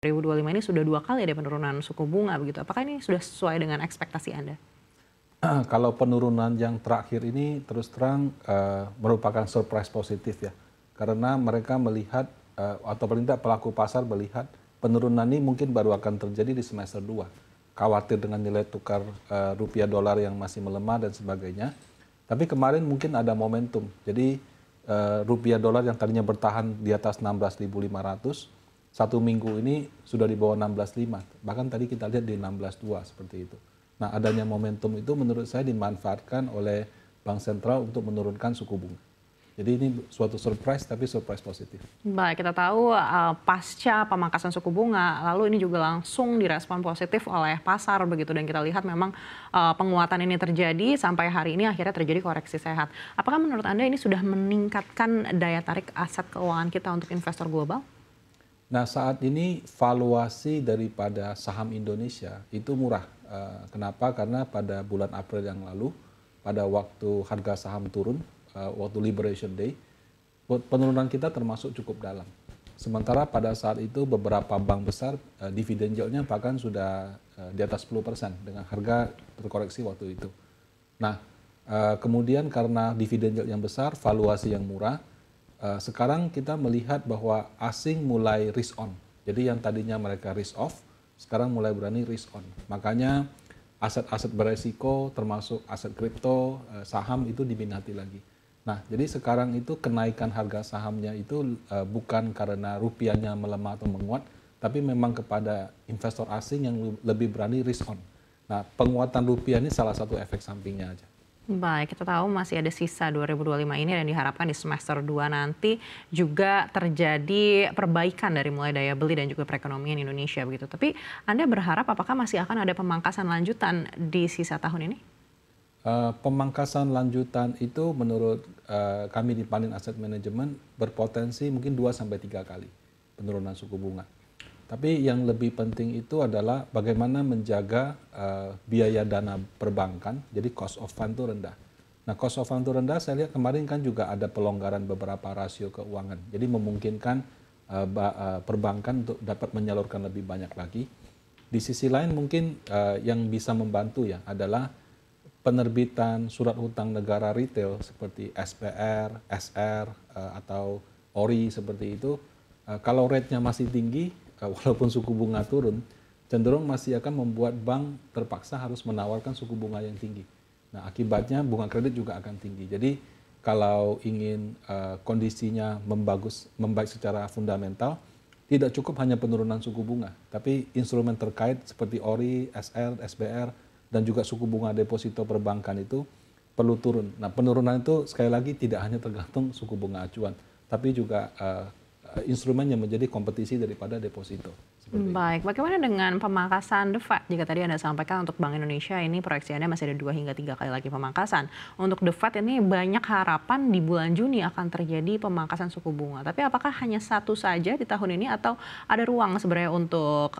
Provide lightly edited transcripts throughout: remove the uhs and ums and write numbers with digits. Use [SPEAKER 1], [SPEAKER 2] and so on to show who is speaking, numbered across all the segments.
[SPEAKER 1] 2025 ini sudah 2 kali ada penurunan suku bunga begitu. Apakah ini sudah sesuai dengan ekspektasi Anda?
[SPEAKER 2] Kalau penurunan yang terakhir ini terus terang merupakan surprise positif ya. Karena mereka melihat atau paling tidak pelaku pasar melihat penurunan ini mungkin baru akan terjadi di semester 2. Khawatir dengan nilai tukar rupiah dolar yang masih melemah dan sebagainya. Tapi kemarin mungkin ada momentum. Jadi rupiah dolar yang tadinya bertahan di atas 16.500, satu minggu ini sudah di bawah 16.500. Bahkan tadi kita lihat di 16.200 seperti itu. Nah, adanya momentum itu menurut saya dimanfaatkan oleh Bank Sentral untuk menurunkan suku bunga. Jadi ini suatu surprise, tapi surprise positif.
[SPEAKER 1] Baik, kita tahu pasca pemangkasan suku bunga, lalu ini juga langsung direspon positif oleh pasar begitu. Dan kita lihat memang penguatan ini terjadi sampai hari ini akhirnya terjadi koreksi sehat. Apakah menurut Anda ini sudah meningkatkan daya tarik aset keuangan kita untuk investor global?
[SPEAKER 2] Nah, saat ini valuasi daripada saham Indonesia itu murah. Kenapa? Karena pada bulan April yang lalu, pada waktu harga saham turun, waktu Liberation Day, penurunan kita termasuk cukup dalam. Sementara pada saat itu beberapa bank besar dividen yieldnya bahkan sudah di atas 10% dengan harga terkoreksi waktu itu. Nah, kemudian karena dividen yield yang besar, valuasi yang murah, sekarang kita melihat bahwa asing mulai risk on. Jadi yang tadinya mereka risk off, sekarang mulai berani risk on. Makanya aset-aset beresiko termasuk aset kripto, saham itu diminati lagi. Nah, jadi sekarang itu kenaikan harga sahamnya itu bukan karena rupiahnya melemah atau menguat, tapi memang kepada investor asing yang lebih berani risk on. Nah, penguatan rupiah ini salah satu efek sampingnya aja.
[SPEAKER 1] Baik, kita tahu masih ada sisa 2025 ini dan diharapkan di semester 2 nanti juga terjadi perbaikan dari mulai daya beli dan juga perekonomian Indonesia begitu. Tapi Anda berharap apakah masih akan ada pemangkasan lanjutan di sisa tahun ini?
[SPEAKER 2] Pemangkasan lanjutan itu menurut kami di Panin Asset Management berpotensi mungkin 2-3 kali penurunan suku bunga. Tapi yang lebih penting itu adalah bagaimana menjaga biaya dana perbankan, jadi cost of fund itu rendah. Nah, cost of fund itu rendah, saya lihat kemarin kan juga ada pelonggaran beberapa rasio keuangan. Jadi memungkinkan perbankan untuk dapat menyalurkan lebih banyak lagi. Di sisi lain mungkin yang bisa membantu ya adalah penerbitan surat hutang negara retail seperti SPR, SR, atau ORI seperti itu. Kalau rate-nya masih tinggi, walaupun suku bunga turun, cenderung masih akan membuat bank terpaksa harus menawarkan suku bunga yang tinggi. Nah, akibatnya bunga kredit juga akan tinggi. Jadi kalau ingin kondisinya membaik secara fundamental, tidak cukup hanya penurunan suku bunga, tapi instrumen terkait seperti ORI, SR, SBR, dan juga suku bunga deposito perbankan itu perlu turun. Nah, penurunan itu sekali lagi tidak hanya tergantung suku bunga acuan, tapi juga instrumen yang menjadi kompetisi daripada deposito.
[SPEAKER 1] Baik, bagaimana dengan pemangkasan The Fed? Jika tadi Anda sampaikan untuk Bank Indonesia ini proyeksi Anda masih ada 2-3 kali lagi pemangkasan. Untuk The Fed ini banyak harapan di bulan Juni akan terjadi pemangkasan suku bunga. Tapi apakah hanya satu saja di tahun ini atau ada ruang sebenarnya untuk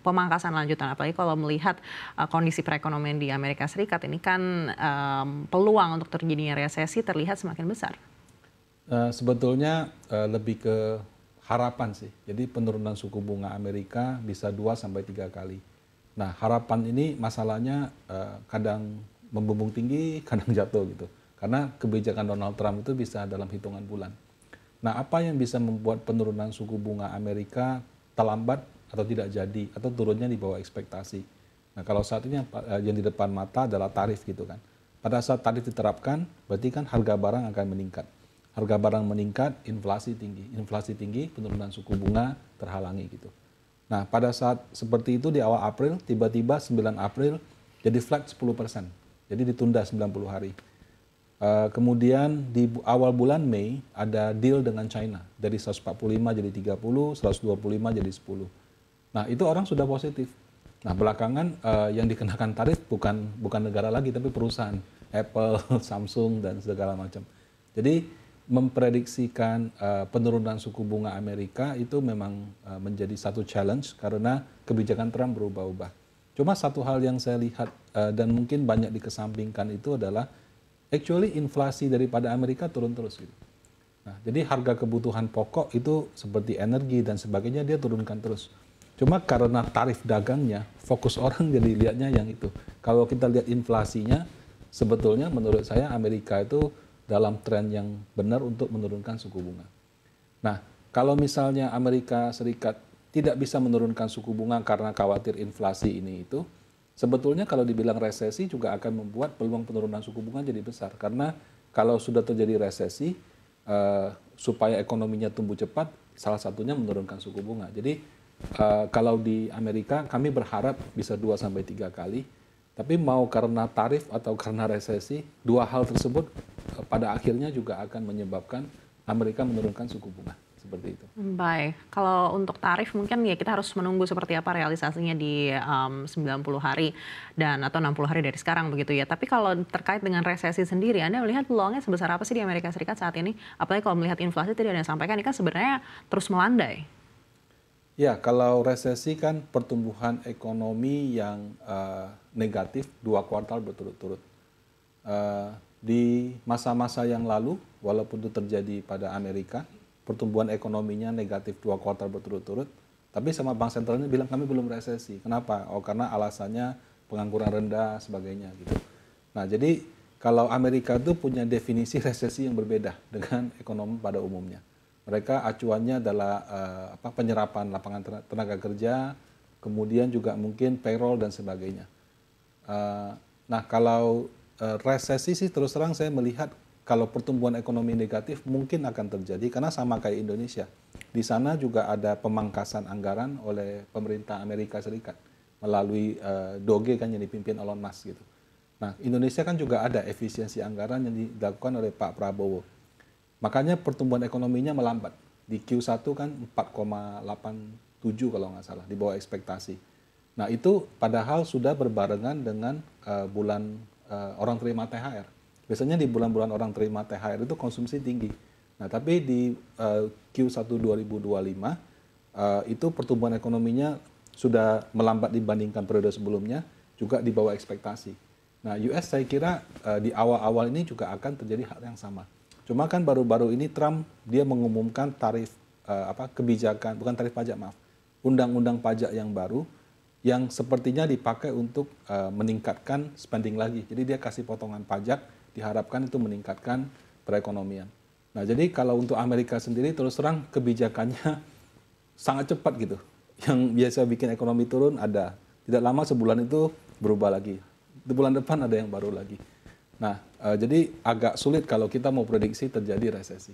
[SPEAKER 1] pemangkasan lanjutan? Apalagi kalau melihat kondisi perekonomian di Amerika Serikat ini kan peluang untuk terjadinya resesi terlihat semakin besar.
[SPEAKER 2] Sebetulnya lebih ke harapan sih. Jadi penurunan suku bunga Amerika bisa 2-3 kali. Nah, harapan ini masalahnya kadang membumbung tinggi, kadang jatuh gitu. Karena kebijakan Donald Trump itu bisa dalam hitungan bulan. Nah, apa yang bisa membuat penurunan suku bunga Amerika terlambat atau tidak jadi atau turunnya di bawah ekspektasi? Nah, kalau saat ini yang di depan mata adalah tarif gitu kan. Pada saat tarif diterapkan, berarti kan harga barang akan meningkat. Harga barang meningkat, inflasi tinggi. Inflasi tinggi, penurunan suku bunga terhalangi gitu. Nah, pada saat seperti itu di awal April, tiba-tiba 9 April jadi flat 10%. Jadi ditunda 90 hari. Kemudian di awal bulan Mei ada deal dengan China. Dari 145 jadi 30, 125 jadi 10. Nah, itu orang sudah positif. Nah, belakangan yang dikenakan tarif bukan negara lagi, tapi perusahaan. Apple, Samsung, dan segala macam. Jadi memprediksikan penurunan suku bunga Amerika itu memang menjadi satu challenge karena kebijakan Trump berubah-ubah. Cuma satu hal yang saya lihat dan mungkin banyak dikesampingkan itu adalah actually inflasi daripada Amerika turun terus gitu. Nah, jadi harga kebutuhan pokok itu seperti energi dan sebagainya dia turunkan terus. Cuma karena tarif dagangnya, fokus orang jadi lihatnya yang itu. Kalau kita lihat inflasinya, sebetulnya menurut saya Amerika itu dalam tren yang benar untuk menurunkan suku bunga. Nah, kalau misalnya Amerika Serikat tidak bisa menurunkan suku bunga karena khawatir inflasi ini itu, sebetulnya kalau dibilang resesi juga akan membuat peluang penurunan suku bunga jadi besar. Karena kalau sudah terjadi resesi, supaya ekonominya tumbuh cepat, salah satunya menurunkan suku bunga. Jadi kalau di Amerika kami berharap bisa 2-3 kali, tapi mau karena tarif atau karena resesi, dua hal tersebut pada akhirnya juga akan menyebabkan Amerika menurunkan suku bunga. Seperti itu.
[SPEAKER 1] Baik, kalau untuk tarif mungkin ya kita harus menunggu seperti apa realisasinya di 90 hari dan atau 60 hari dari sekarang begitu ya. Tapi kalau terkait dengan resesi sendiri, Anda melihat peluangnya sebesar apa sih di Amerika Serikat saat ini? Apalagi kalau melihat inflasi tadi Anda sampaikan ini kan sebenarnya terus melandai.
[SPEAKER 2] Ya, kalau resesi kan pertumbuhan ekonomi yang negatif 2 kuartal berturut-turut. Di masa-masa yang lalu, walaupun itu terjadi pada Amerika, pertumbuhan ekonominya negatif 2 kuartal berturut-turut, tapi sama Bank Sentralnya bilang kami belum resesi. Kenapa? Oh, karena alasannya pengangguran rendah, sebagainya gitu. Nah, jadi kalau Amerika itu punya definisi resesi yang berbeda dengan ekonomi pada umumnya. Mereka acuannya adalah penyerapan lapangan tenaga kerja, kemudian juga mungkin payroll dan sebagainya. Nah, kalau resesi sih terus terang saya melihat kalau pertumbuhan ekonomi negatif mungkin akan terjadi karena sama kayak Indonesia. Di sana juga ada pemangkasan anggaran oleh pemerintah Amerika Serikat melalui DOGE kan yang dipimpin Elon Musk gitu. Nah, Indonesia kan juga ada efisiensi anggaran yang dilakukan oleh Pak Prabowo. Makanya pertumbuhan ekonominya melambat. Di Q1 kan 4,87 kalau nggak salah, di bawah ekspektasi. Nah, itu padahal sudah berbarengan dengan bulan orang terima THR. Biasanya di bulan-bulan orang terima THR itu konsumsi tinggi. Nah, tapi di Q1 2025 itu pertumbuhan ekonominya sudah melambat dibandingkan periode sebelumnya, juga di bawah ekspektasi. Nah, US saya kira di awal-awal ini juga akan terjadi hal yang sama. Cuma kan baru-baru ini Trump dia mengumumkan tarif kebijakan, bukan tarif pajak, maaf, undang-undang pajak yang baru yang sepertinya dipakai untuk meningkatkan spending lagi. Jadi dia kasih potongan pajak, diharapkan itu meningkatkan perekonomian. Nah, jadi kalau untuk Amerika sendiri terus terang kebijakannya sangat cepat gitu. Yang biasa bikin ekonomi turun ada, tidak lama sebulan itu berubah lagi. Di bulan depan ada yang baru lagi. Nah, jadi agak sulit kalau kita mau prediksi terjadi resesi.